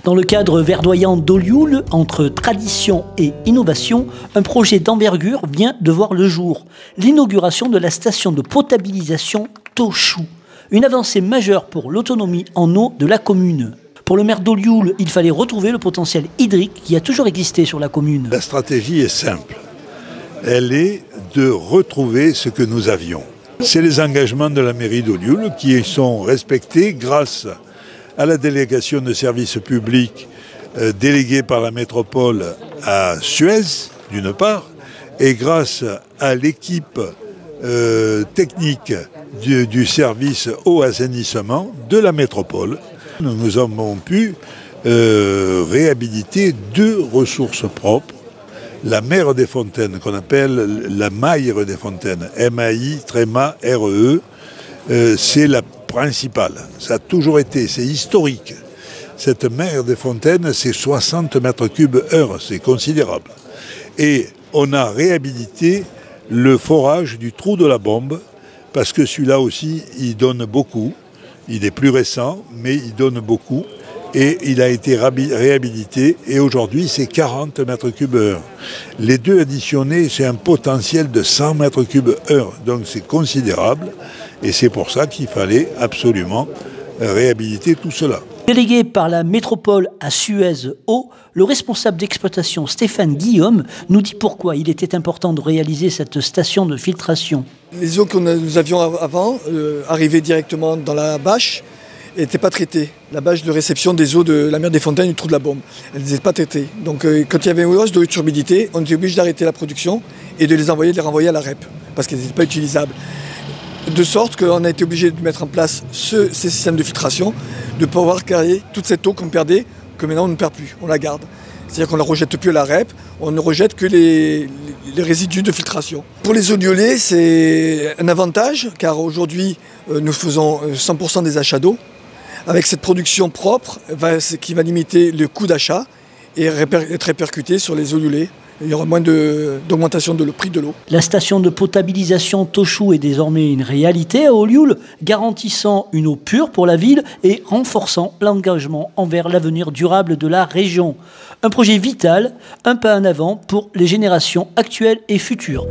Dans le cadre verdoyant d'Olioul, entre tradition et innovation, un projet d'envergure vient de voir le jour. L'inauguration de la station de potabilisation Tochou. Une avancée majeure pour l'autonomie en eau de la commune. Pour le maire d'Olioul, il fallait retrouver le potentiel hydrique qui a toujours existé sur la commune. La stratégie est simple. Elle est de retrouver ce que nous avions. C'est les engagements de la mairie d'Olioul qui sont respectés grâce à la délégation de services publics déléguée par la métropole à Suez, d'une part, et grâce à l'équipe technique du service eau assainissement de la métropole. Nous avons pu réhabiliter 2 ressources propres. La Mare des Fontaines, qu'on appelle la Maire des Fontaines, M-A-I-R-E, c'est la principale. Ça a toujours été, c'est historique. Cette Mare des Fontaines, c'est 60 mètres cubes heure, c'est considérable. Et on a réhabilité le forage du trou de la Bombe, parce que celui-là aussi, il donne beaucoup. Il est plus récent, mais il donne beaucoup. Et il a été réhabilité, et aujourd'hui, c'est 40 mètres cubes heure. Les 2 additionnés, c'est un potentiel de 100 mètres cubes heure. Donc c'est considérable, et c'est pour ça qu'il fallait absolument réhabiliter tout cela. Délégué par la métropole à Suez Eau, le responsable d'exploitation Stéphane Guillaume nous dit pourquoi il était important de réaliser cette station de filtration. Les eaux que nous avions avant arrivaient directement dans la bâche et n'étaient pas traitées. La bâche de réception des eaux de la Mare des Fontaines du trou de la Bombe, elles n'étaient pas traitées. Donc quand il y avait une hausse de turbidité, on était obligé d'arrêter la production et de les renvoyer à la REP parce qu'elles n'étaient pas utilisables. De sorte qu'on a été obligé de mettre en place ces systèmes de filtration, de pouvoir carrer toute cette eau qu'on perdait, que maintenant on ne perd plus, on la garde. C'est-à-dire qu'on ne la rejette plus à la REP, on ne rejette que les résidus de filtration. Pour les oliolés, c'est un avantage, car aujourd'hui nous faisons 100% des achats d'eau. Avec cette production propre, qui va limiter le coût d'achat et être répercuté sur les oliolés. Il y aura moins d'augmentation de le prix de l'eau. La station de potabilisation Tochou est désormais une réalité à Olioul, garantissant une eau pure pour la ville et renforçant l'engagement envers l'avenir durable de la région. Un projet vital, un pas en avant pour les générations actuelles et futures.